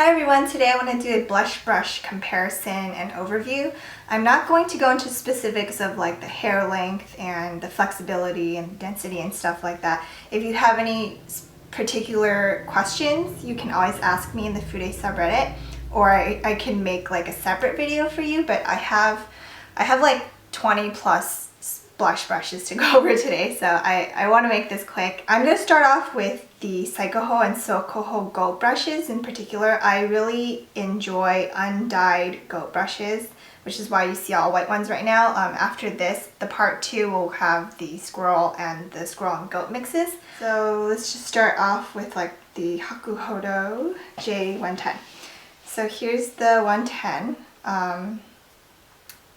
Hi everyone, today I want to do a blush brush comparison and overview. I'm not going to go into specifics of like the hair length and the flexibility and density and stuff like that. If you have any particular questions, you can always ask me in the Fude subreddit, or I can make like a separate video for you, but I have like 20 plus blush brushes to go over today, so I want to make this quick. I'm going to start off with the Chikuhodo and Squirrel goat brushes in particular. I really enjoy undyed goat brushes, which is why you see all white ones right now. After this, the part 2 will have the squirrel and goat mixes. So let's just start off with like the Chikuhodo J110. So here's the 110.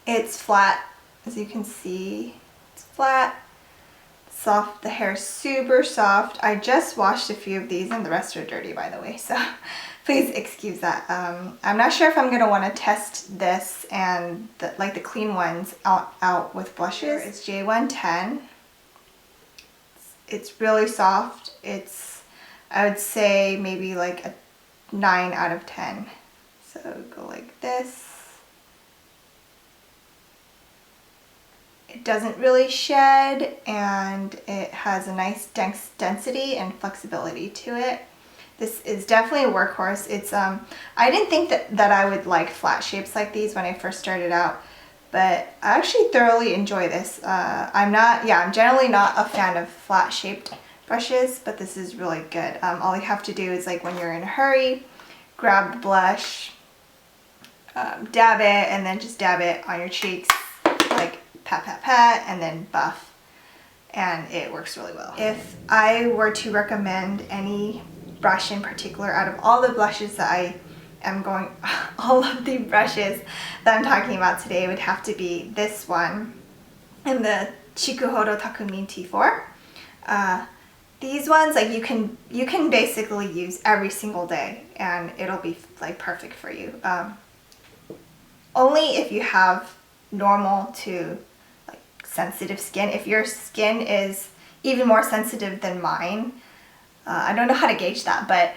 It's flat, as you can see. It's flat, soft. The hair is super soft. I just washed a few of these and the rest are dirty, by the way, so please excuse that. I'm not sure if I'm gonna want to test this and the clean ones out with blushes. It's J110. It's really soft. It's, I would say, maybe like a 9 out of 10. So go like this. It doesn't really shed, and it has a nice density and flexibility to it. This is definitely a workhorse. It's I didn't think that I would like flat shapes like these when I first started out, but I actually thoroughly enjoy this. I'm generally not a fan of flat shaped brushes, but this is really good. All you have to do is, like, when you're in a hurry, grab the blush, dab it, and then just dab it on your cheeks, like pat, pat, pat, and then buff, and it works really well. If I were to recommend any brush in particular out of all the blushes that all of the brushes that I'm talking about today, it would have to be this one and the Chikuhodo Takumi T4. These ones, like, you can basically use every single day and it'll be like perfect for you. Only if you have normal to sensitive skin. If your skin is even more sensitive than mine, I don't know how to gauge that, but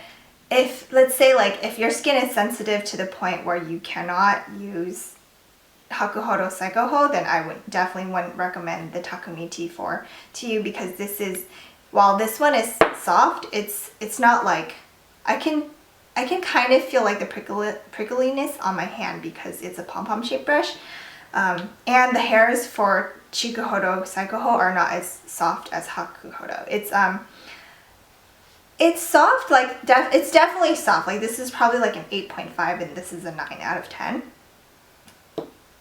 if, let's say, like, if your skin is sensitive to the point where you cannot use Chikuhodo Chikuhodo, then I definitely wouldn't recommend the Takumi T4 to you, because this is, while this one is soft, it's not like, I can kind of feel like the prickliness on my hand because it's a pom-pom shaped brush. And the hairs for Chikuhodo Chikuhodo are not as soft as Chikuhodo. It's soft, like, it's definitely soft. Like, this is probably like an 8.5 and this is a 9 out of 10.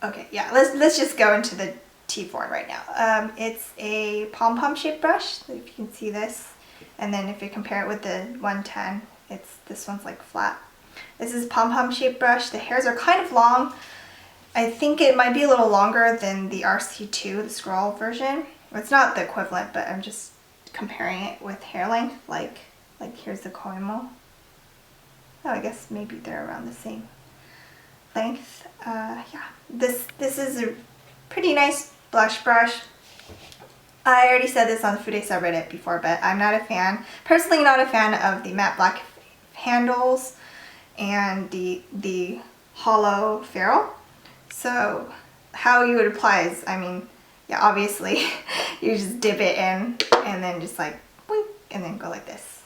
Okay, yeah, let's just go into the T4 right now. It's a pom-pom shaped brush, if you can see this. And then if you compare it with the 110, this one's like flat. This is pom-pom shaped brush. The hairs are kind of long. I think it might be a little longer than the RC2, the Squirrel version. It's not the equivalent, but I'm just comparing it with hair length. Like here's the Koyudo. Oh, I guess maybe they're around the same length. Yeah, this is a pretty nice blush brush. I already said this on the Fude subreddit before, but I'm not a fan, personally not a fan of the matte black handles and the hollow ferrule. So how you would apply is, I mean, yeah, obviously you just dip it in and then just like boink, and then go like this.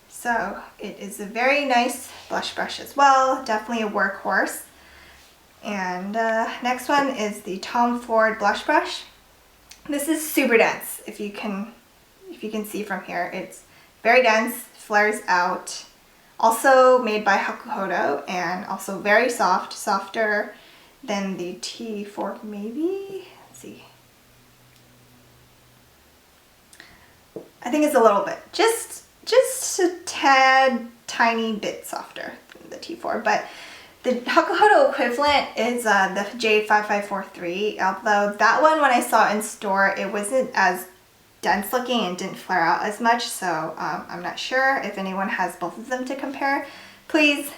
So it is a very nice blush brush as well, definitely a workhorse. And next one is the Tom Ford blush brush. This is super dense. If you can see from here, it's very dense, flares out. Also made by Chikuhodo, and also very soft, softer than the T4 maybe. Let's see. I think it's a little bit, just a tad, tiny bit softer than the T4, but the Chikuhodo equivalent is the J5543, although that one, when I saw it in store, it wasn't as dense looking and didn't flare out as much, so I'm not sure. If anyone has both of them to compare, please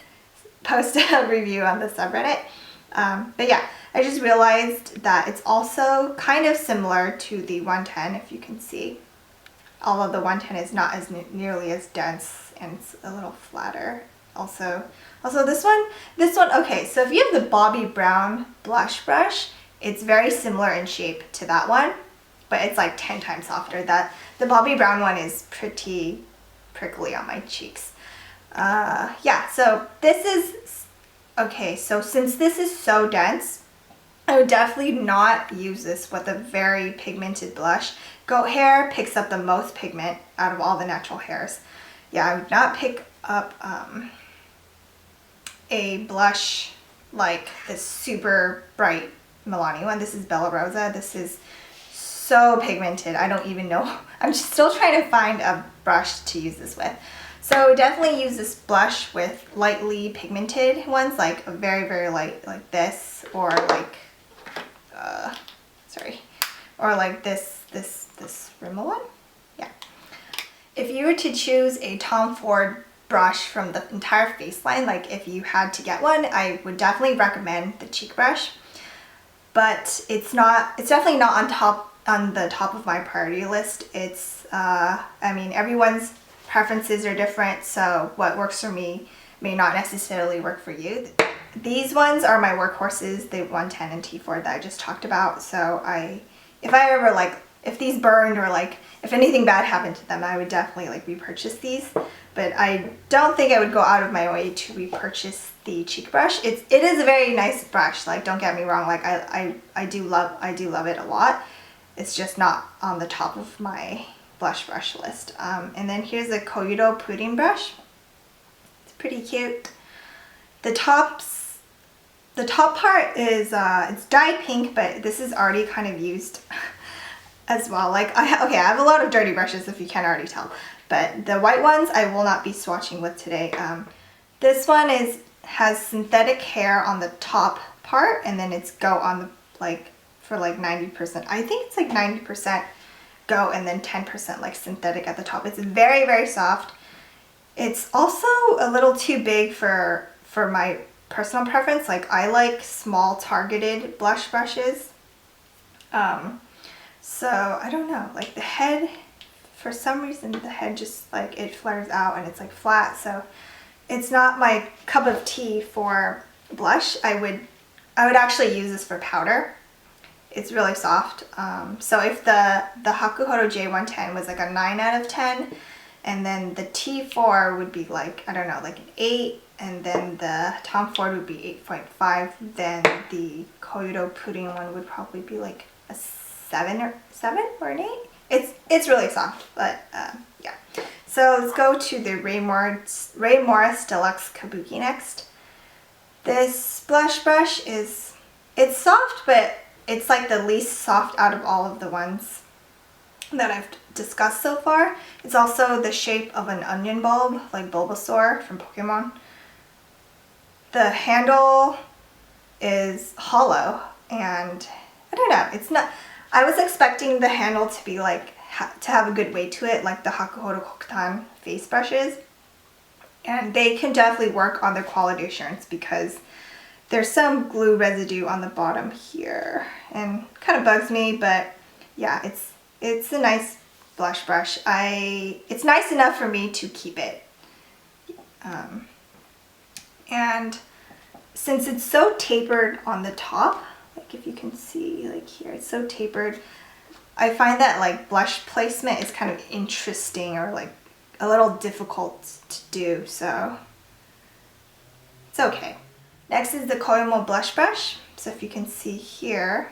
post a review on the subreddit. But yeah, I just realized that it's also kind of similar to the 110, if you can see. Although the 110 is not as nearly as dense and it's a little flatter. Also this one, okay, so if you have the Bobbi Brown blush brush, it's very similar in shape to that one, but it's like 10 times softer. The Bobbi Brown one is pretty prickly on my cheeks. Yeah, so this is, okay, so since this is so dense, I would definitely not use this with a very pigmented blush. Goat hair picks up the most pigment out of all the natural hairs. Yeah, I would not pick up a blush like this super bright Milani one. This is Bella Rosa. This is so pigmented. I don't even know. I'm just still trying to find a brush to use this with. So definitely use this blush with lightly pigmented ones, like a very, very light, like this, or like, or like this Rimmel one. Yeah. If you were to choose a Tom Ford brush from the entire face line, like if you had to get one, I would definitely recommend the cheek brush. But it's definitely not on the top of my priority list. It's, I mean, everyone's preferences are different, so what works for me may not necessarily work for you. These ones are my workhorses, the 110 and T4 that I just talked about. So if I ever like, if these burned or like, if anything bad happened to them, I would definitely like repurchase these. But I don't think I would go out of my way to repurchase the cheek brush. It is a very nice brush. Like, don't get me wrong. Like I do love it a lot. It's just not on the top of my blush brush list. And then here's a Koyudo pudding brush. It's pretty cute. The top part is it's dyed pink, but this is already kind of used as well. Like I have a lot of dirty brushes, if you can't already tell. But the white ones I will not be swatching with today. This one has synthetic hair on the top part, and then it's goat on the for 90%. I think it's like 90% goat and then 10% like synthetic at the top. It's very, very soft. It's also a little too big for my personal preference. Like I like small targeted blush brushes. So I don't know, like the head, for some reason the head just like it flares out and it's like flat, so it's not my cup of tea for blush. I would actually use this for powder. It's really soft. So if the Chikuhodo J110 was like a 9 out of 10, and then the T4 would be like, I don't know, like an 8, and then the Tom Ford would be 8.5, then the Koyudo pudding one would probably be like a 7 or an 8. It's really soft, but yeah. So let's go to the Ray Morris Deluxe Kabuki next. This blush brush it's soft, but it's like the least soft out of all of the ones that I've discussed so far. It's also the shape of an onion bulb, like Bulbasaur from Pokemon. The handle is hollow, and I don't know, it's not, I was expecting the handle to be like, to have a good weight to it, like the Chikuhodo Kokutan face brushes. And they can definitely work on their quality assurance because there's some glue residue on the bottom here and kind of bugs me, but yeah, it's a nice blush brush. It's nice enough for me to keep it. And since it's so tapered on the top, like if you can see like here, it's so tapered, I find that like blush placement is kind of interesting or like a little difficult to do, so it's okay. Next is the Koyudo blush brush. So if you can see here,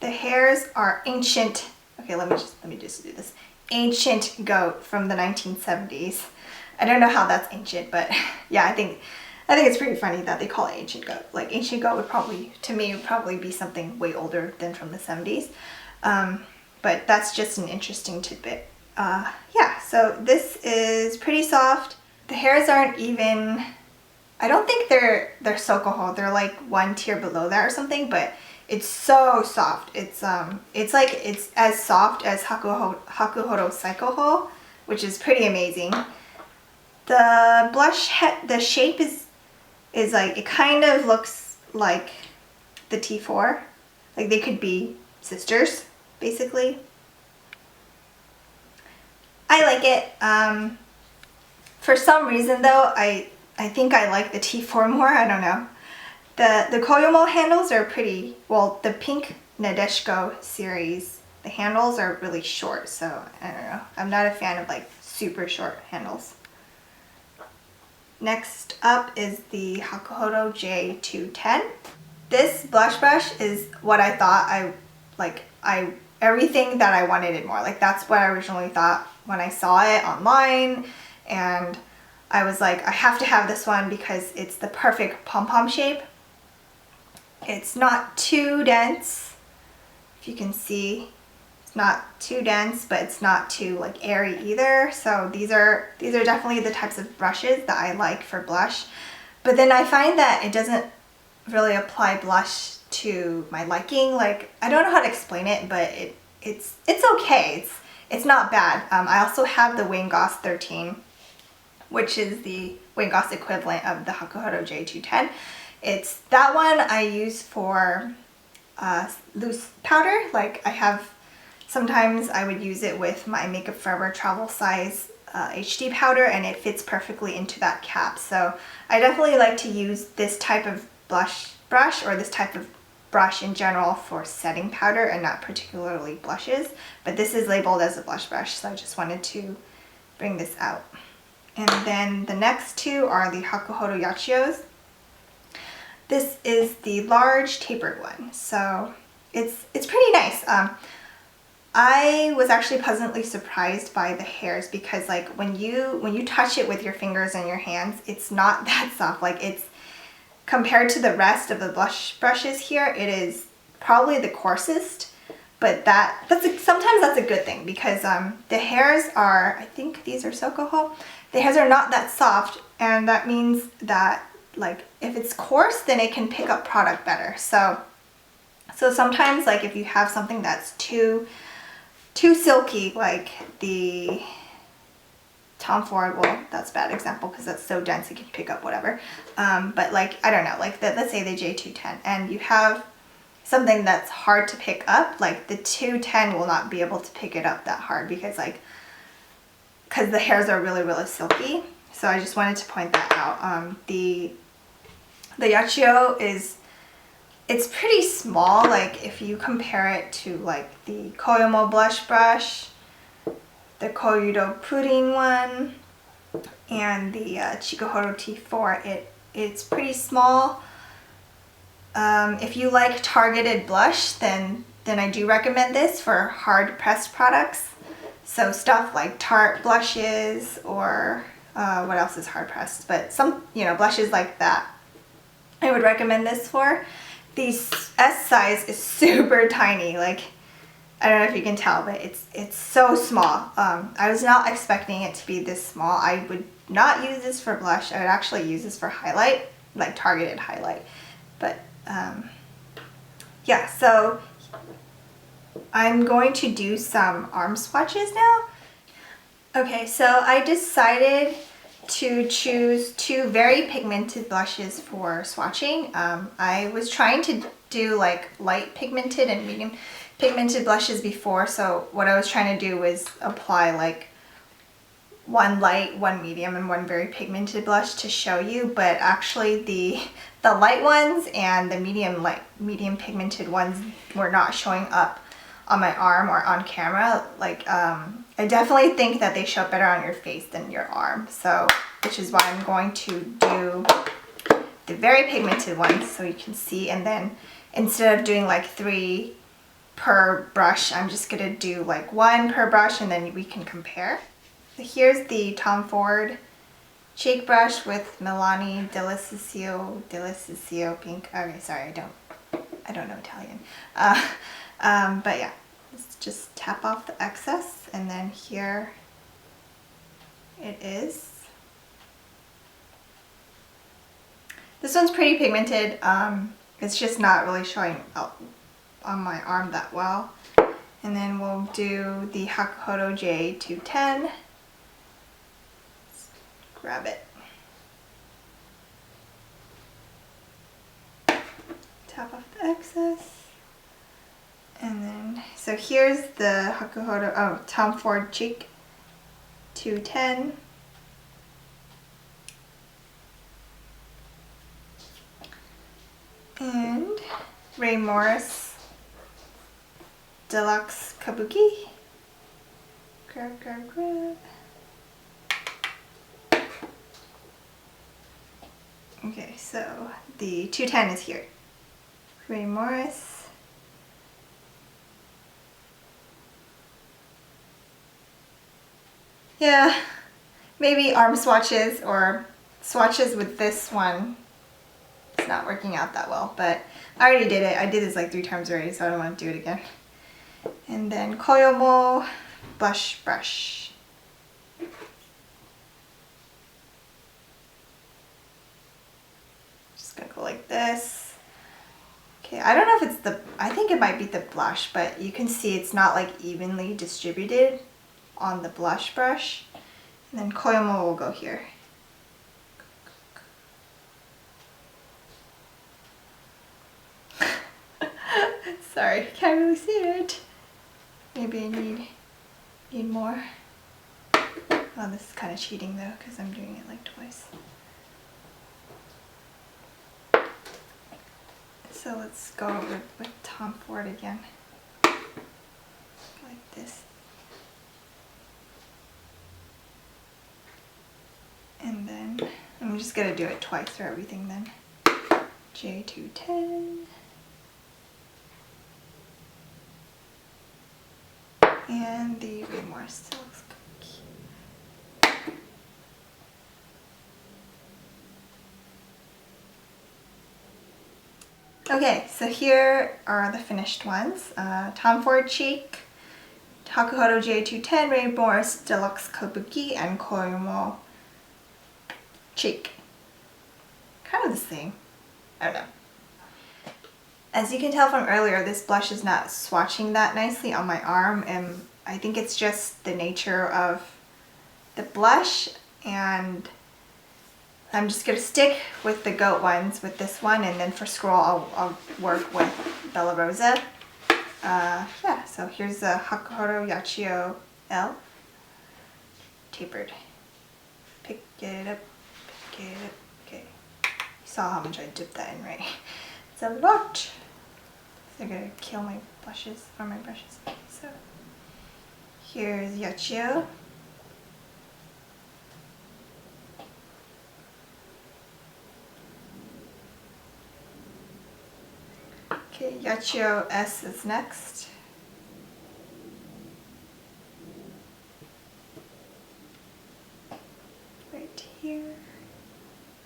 the hairs are ancient. Okay, let me just do this. Ancient goat from the 1970s. I don't know how that's ancient, but yeah, I think it's pretty funny that they call it ancient goat. Like ancient goat would probably, to me, would probably be something way older than from the 70s. But that's just an interesting tidbit. Yeah, so this is pretty soft. The hairs aren't even, I don't think they're Sokoho. They're like one tier below that or something, but it's so soft. It's as soft as Chikuhodo Saikoho, which is pretty amazing. The blush head, the shape is like, it kind of looks like the T4. Like they could be sisters, basically. I like it. For some reason though, I think I like the T4 more, I don't know. The Koyudo handles are pretty, well, the pink Nadeshiko series, the handles are really short, so I don't know. I'm not a fan of like super short handles. Next up is the Chikuhodo J210. This blush brush is what I thought everything that I wanted it more. Like that's what I originally thought when I saw it online, and I was like, I have to have this one because it's the perfect pom-pom shape. It's not too dense, if you can see. It's not too dense, but it's not too like airy either. So these are definitely the types of brushes that I like for blush. But then I find that it doesn't really apply blush to my liking. Like, I don't know how to explain it, but it's okay. It's not bad. I also have the Wayne Goss 13, which is the Wayne Goss equivalent of the Chikuhodo J210. It's that one I use for loose powder. Like sometimes I would use it with my Makeup Forever travel size HD powder, and it fits perfectly into that cap. So I definitely like to use this type of blush brush, or this type of brush in general, for setting powder and not particularly blushes. But this is labeled as a blush brush, so I just wanted to bring this out. And then the next two are the Chikuhodo Yachios. This is the large tapered one, so it's pretty nice. I was actually pleasantly surprised by the hairs, because like when you touch it with your fingers and your hands, it's not that soft. Like, it's compared to the rest of the blush brushes here, it is probably the coarsest. But sometimes that's a good thing, because the hairs are, I think these are Sokoho. The hairs are not that soft, and that means that like if it's coarse, then it can pick up product better. So sometimes, like if you have something that's too silky, like the Tom Ford, well, that's a bad example because that's so dense it can pick up whatever. But like, I don't know, like let's say the J210, and you have something that's hard to pick up, like the 210 will not be able to pick it up that hard, because the hairs are really, really silky. So I just wanted to point that out. The Yachio it's pretty small. Like if you compare it to like the Koyudo blush brush, the Koyudo pudding one, and the Chikuhodo T4, it's pretty small. If you like targeted blush, then I do recommend this for hard pressed products. So stuff like Tarte blushes, or what else is hard pressed, but some, blushes like that, I would recommend this for. The S size is super tiny. Like, I don't know if you can tell, but it's so small. I was not expecting it to be this small. I would not use this for blush. I would actually use this for highlight, like targeted highlight. But yeah, so I'm going to do some arm swatches now. Okay, so I decided to choose two very pigmented blushes for swatching. I was trying to do like light pigmented and medium pigmented blushes before, so what I was trying to do was apply like one light, one medium, and one very pigmented blush to show you. But actually the light ones and the medium pigmented ones were not showing up on my arm or on camera. Like I definitely think that they show up better on your face than your arm, so which is why I'm going to do the very pigmented ones so you can see. And then instead of doing like 3 per brush, I'm just gonna do like 1 per brush, and then we can compare. So here's the Tom Ford cheek brush with Milani Delicioso pink. Okay, sorry, I don't know Italian. But yeah, let's just tap off the excess, and then here it is. This one's pretty pigmented. It's just not really showing up on my arm that well. And then we'll do the Chikuhodo J210. Let's grab it. Tap off the excess. And then, so here's the Chikuhodo, Tom Ford cheek 210. Ray Morris Deluxe Kabuki. Grab, grab, grab. Okay, so the 210 is here. Ray Morris. Yeah, maybe arm swatches or swatches with this one. It's not working out that well, but I already did it. I did this like 3 times already, so I don't want to do it again. And then Koyudo blush brush. Just gonna go like this. Okay, I don't know if it's the, I think it might be the blush, but you can see it's not like evenly distributed on the blush brush. And then Koyudo will go here. Sorry, can't really see it. Maybe I need more. Oh, this is kind of cheating though, because I'm doing it like twice. So let's go over with Tom Ford again. Like this. And then I'm just gonna do it twice for everything then. J210. And the Ray Morris still looks cute. Okay, so here are the finished ones. Tom Ford Cheek, Chikuhodo J210, Ray Morris Deluxe Kabuki, and Koyudo Cheek. Kind of the same. I don't know. As you can tell from earlier, this blush is not swatching that nicely on my arm, and I think it's just the nature of the blush, and I'm just going to stick with the goat ones with this one, and then for Squirrel I'll work with Bella Rosa. Yeah, so here's the Chikuhodo Yachio L. Tapered. Pick it up, pick it up. Okay. You saw how much I dipped that in, right? It's a lot. They're gonna kill my blushes or my brushes. Okay, so here's Yachio. Okay, Yachio S is next. Right here.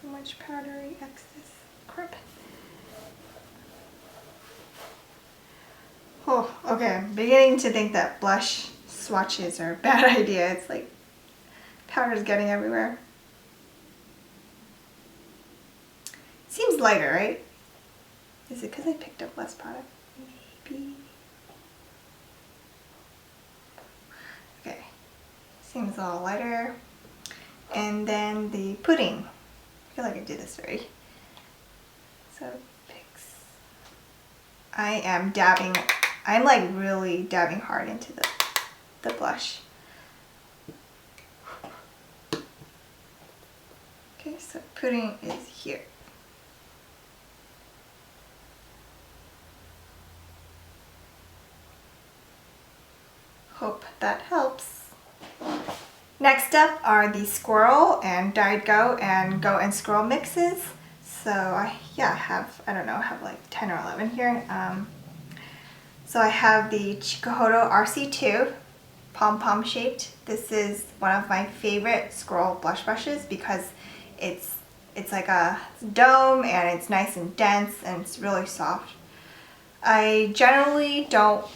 How much powdery excess? Crap. Oh, okay, I'm beginning to think that blush swatches are a bad idea. It's like powder's getting everywhere. Seems lighter, right? Is it because I picked up less product? Maybe. Okay, seems a little lighter. And then the pudding. I feel like I did this already. So picks. I am dabbing. I'm like really dabbing hard into the blush. Okay, so pudding is here. Hope that helps. Next up are the Squirrel and Dyed Goat and Goat and Squirrel mixes. So I have, I don't know, I have like 10 or 11 here. So I have the Chikuhodo RC2 pom-pom shaped. This is one of my favorite Squirrel blush brushes because it's like a dome and it's nice and dense and it's really soft. I generally don't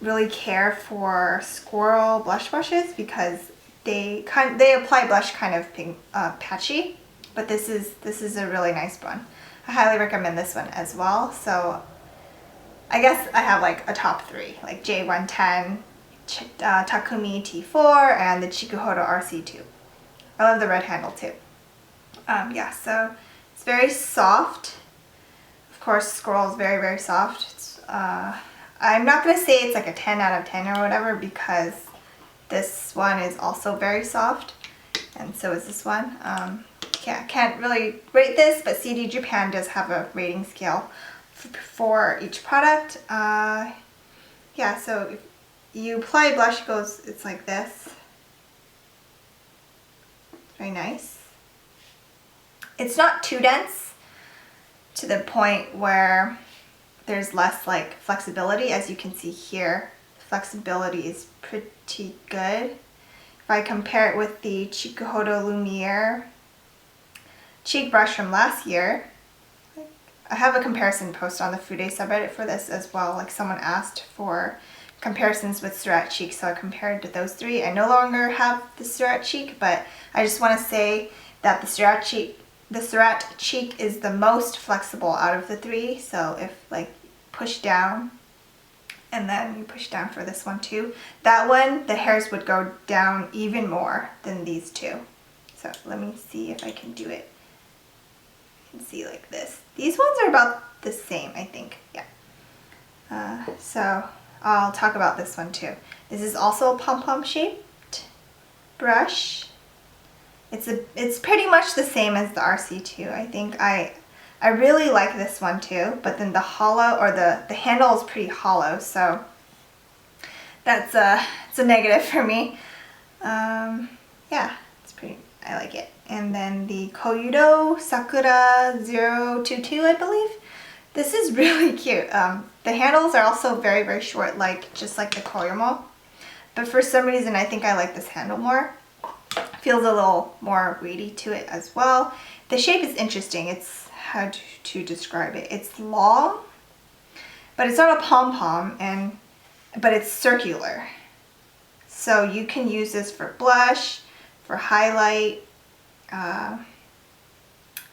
really care for Squirrel blush brushes because they apply blush kind of patchy, but this is a really nice one. I highly recommend this one as well. So I guess I have like a top 3, like J110, Takumi T4, and the Chikuhodo RC2. I love the red handle too. Yeah, so it's very soft. Of course, Squirrel is very, very soft. It's, I'm not going to say it's like a 10 out of 10 or whatever because this one is also very soft, and so is this one. Yeah, can't really rate this, but CD Japan does have a rating scale for each product. Yeah, so if you apply blush, it's like this. Very nice. It's not too dense to the point where there's less like flexibility. As you can see here, flexibility is pretty good. If I compare it with the Chikuhodo Lumiere cheek brush from last year, I have a comparison post on the Fude subreddit for this as well. Like someone asked for comparisons with Surratt cheek, so I compared to those three. I no longer have the Surratt cheek, but I just want to say that the Surratt cheek is the most flexible out of the three. So if like push down and then you push down for this one too, that one, the hairs would go down even more than these two. So let me see if I can do it. You can see like this. These ones are about the same, I think. Yeah. So I'll talk about this one too. This is also a pom-pom shaped brush. It's pretty much the same as the RC2. I think I really like this one too, but then the hollow, or the handle is pretty hollow, so that's it's a negative for me. Yeah, it's pretty, I like it. And then the Koyudo Sakura 022, I believe. This is really cute. The handles are also very, very short, just like the Koyumo. But for some reason, I think I like this handle more. Feels a little more weighty to it as well. The shape is interesting. It's, how to describe it? It's long, but it's not a pom-pom, but it's circular. So you can use this for blush, for highlight. I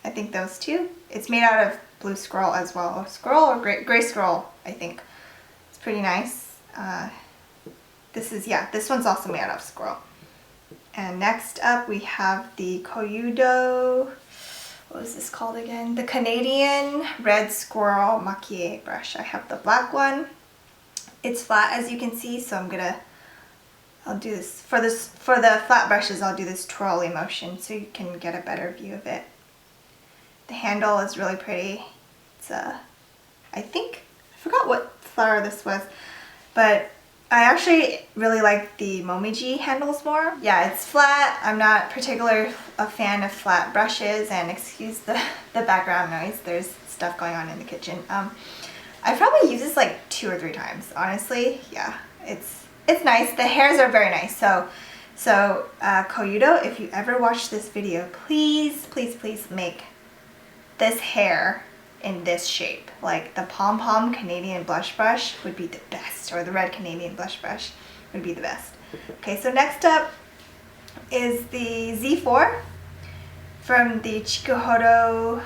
think those two. It's made out of blue squirrel as well. Squirrel or gray squirrel, I think. It's pretty nice. This one's also made out of squirrel. And next up we have the Koyudo, what was this called again? The Canadian Red Squirrel Makie brush. I have the black one. It's flat, as you can see, so I'll do this for the flat brushes. I'll do this twirly motion so you can get a better view of it. The handle is really pretty. It's I forgot what flower this was, but I actually really like the Momiji handles more. Yeah, it's flat. I'm not particularly a fan of flat brushes, and excuse the background noise. There's stuff going on in the kitchen. I probably use this like 2 or 3 times, honestly. Yeah, it's nice. The hairs are very nice. So Koyudo, if you ever watch this video, please, please, please make this hair in this shape. Like the pom-pom Canadian blush brush would be the best, or the red Canadian blush brush would be the best. Okay, so next up is the Z4 from the Chikuhodo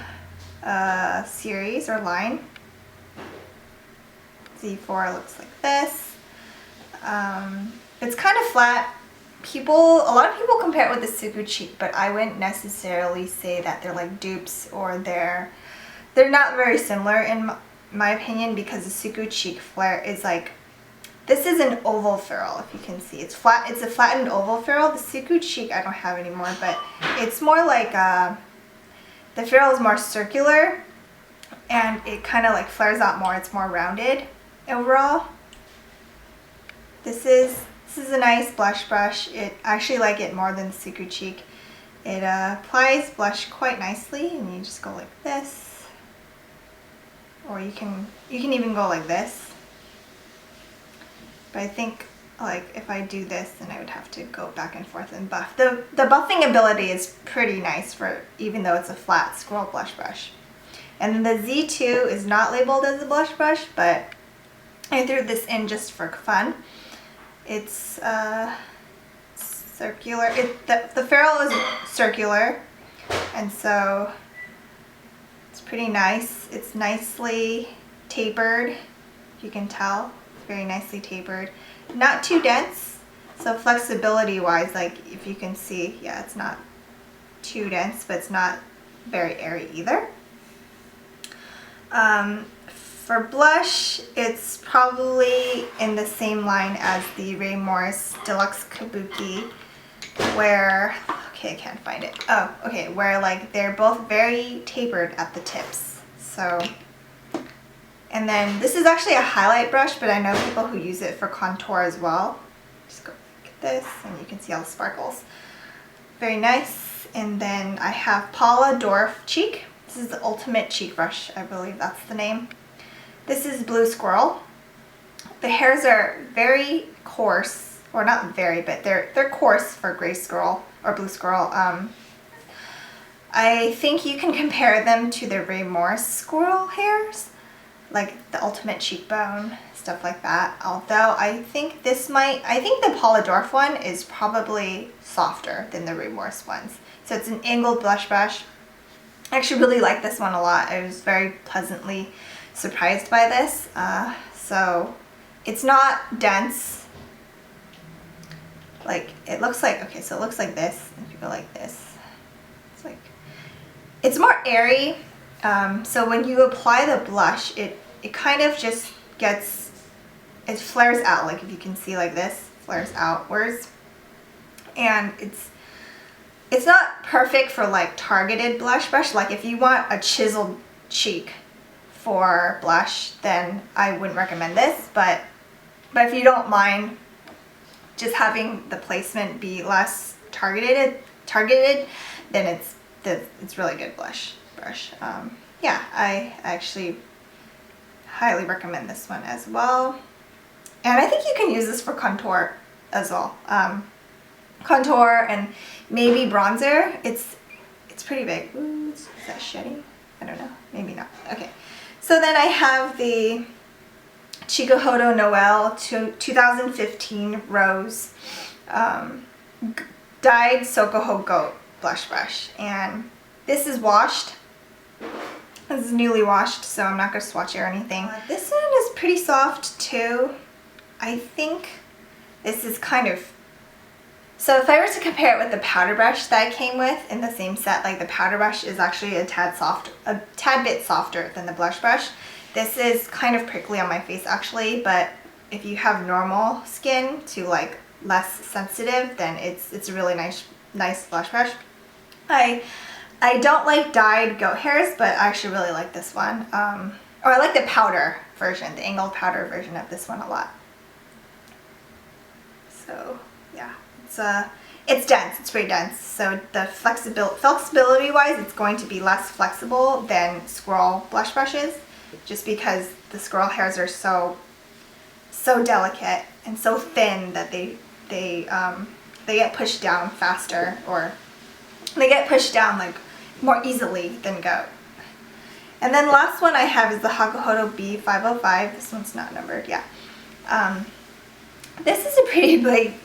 series or line. Z4 looks like this. It's kind of flat. A lot of people compare it with the Suku cheek, but I wouldn't necessarily say that they're like dupes, or they're not very similar in my opinion, because the Suku cheek flare is like, this is an oval ferrule, if you can see. It's flat. It's a flattened oval ferrule. The Suku cheek I don't have anymore, but it's more like the ferrule is more circular, and it kind of like flares out more. It's more rounded overall. This is a nice blush brush. I actually like it more than the Suku cheek. It applies blush quite nicely, and you just go like this, or you can even go like this. But I think like if I do this, then I would have to go back and forth and buff. The buffing ability is pretty nice for, even though it's a flat squirrel blush brush. And the Z2 is not labeled as a blush brush, but I threw this in just for fun. It's circular. The ferrule is circular, and so it's pretty nice. It's nicely tapered. You can tell it's very nicely tapered. Not too dense. So flexibility wise, like if you can see, yeah, it's not too dense, but it's not very airy either. For blush, it's probably in the same line as the Ray Morris Deluxe Kabuki, where, okay, I can't find it. Oh, okay, where like they're both very tapered at the tips. So And then this is actually a highlight brush, but I know people who use it for contour as well. Just go like this, and you can see all the sparkles. Very nice. And then I have Paula Dwarf Cheek. This is the Ultimate Cheek Brush, I believe that's the name. This is Blue Squirrel. The hairs are very coarse, or not very, but they're coarse for gray squirrel or blue squirrel. I think you can compare them to the Ray Morris squirrel hairs, like the Ultimate Cheekbone, stuff like that. Although I think the Paula Dwarf one is probably softer than the Ray Morris ones. So it's an angled blush brush. I actually really like this one a lot. I was very pleasantly surprised by this. So it's not dense. Like it looks like, okay, so it looks like this. If you go like this, it's more airy. So when you apply the blush, it kind of just it flares out. Like if you can see like this, flares outwards. And it's not perfect for like targeted blush brush. Like if you want a chiseled cheek for blush, then I wouldn't recommend this. But if you don't mind just having the placement be less targeted, then it's really good blush brush. Yeah, I actually highly recommend this one as well. And I think you can use this for contour as well. Contour and maybe bronzer. It's pretty big. Ooh, is that shedding? I don't know. Maybe not. Okay. So then I have the Chikuhodo Noel 2015 Rose dyed Sokoho Goat blush brush. And this is washed. This is newly washed, so I'm not going to swatch it or anything. This one is pretty soft too. I think this is kind of... So if I were to compare it with the powder brush that I came with in the same set, like the powder brush is actually a tad bit softer than the blush brush. This is kind of prickly on my face actually, but if you have normal skin to like less sensitive, then it's a really nice blush brush. I don't like dyed goat hairs, but I actually really like this one. Or I like the powder version, the angled powder version of this one a lot. So yeah, it's dense, it's pretty dense. So the flexibility wise, it's going to be less flexible than Squirrel blush brushes, just because the squirrel hairs are so delicate and so thin that they get pushed down faster, or they get pushed down like more easily than goat. And then last one I have is the Chikuhodo B505. This one's not numbered, yeah. This is a pretty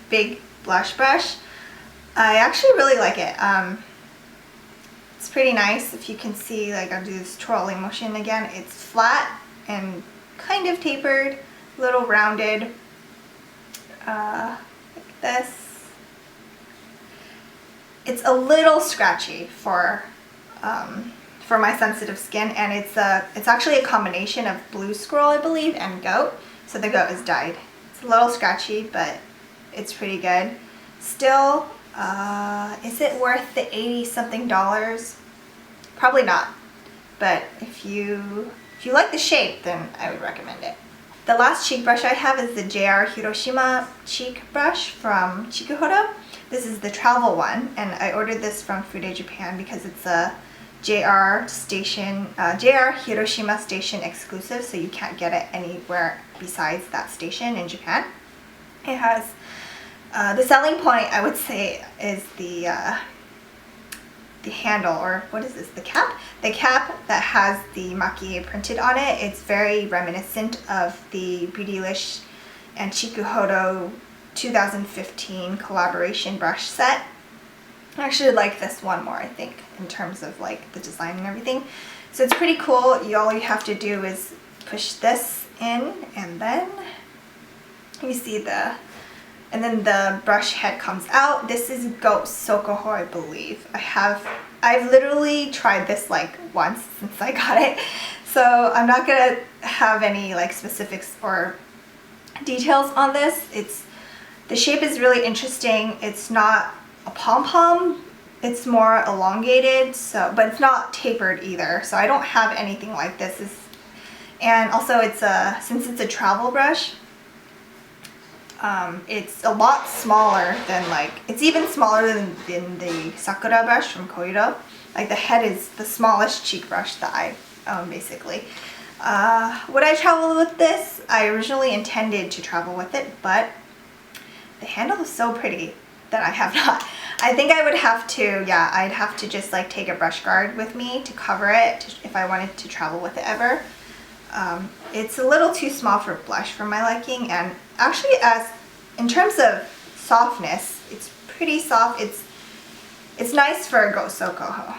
big blush brush. I actually really like it. It's pretty nice. If you can see, like I'll do this twirling motion again. It's flat and kind of tapered, a little rounded, like this. It's a little scratchy for my sensitive skin, and it's actually a combination of blue squirrel, I believe, and goat. So the goat is dyed. It's a little scratchy, but it's pretty good. Still, is it worth the $80-something? Probably not. But if you like the shape, then I would recommend it. The last cheek brush I have is the JR Hiroshima cheek brush from Chikuhodo. This is the travel one, and I ordered this from Fude Japan because it's a JR Hiroshima station exclusive, so you can't get it anywhere besides that station in Japan. It has the selling point, I would say, is the handle, or what is this? The cap that has the Makie printed on it. It's very reminiscent of the Beautylish and Chikuhodo 2015 collaboration brush set. I actually like this one more, I think, in terms of like the design and everything. So it's pretty cool. All you have to do is push this in, and then you see and then the brush head comes out. This is Goat Sokoho, I believe. I've literally tried this like once since I got it, so I'm not gonna have any like specifics or details on this. The shape is really interesting. It's not a pom-pom, it's more elongated, but it's not tapered either. So I don't have anything like this. And also since it's a travel brush, it's a lot smaller than it's even smaller than the Sakura brush from Koyudo. Like the head is the smallest cheek brush that I own basically. Would I travel with this? I originally intended to travel with it, but the handle is so pretty that I have not. I think I would have to, yeah, I'd have to just like take a brush guard with me to cover it if I wanted to travel with it ever. It's a little too small for blush for my liking, and actually in terms of softness, it's pretty soft. It's nice for a Go Soko.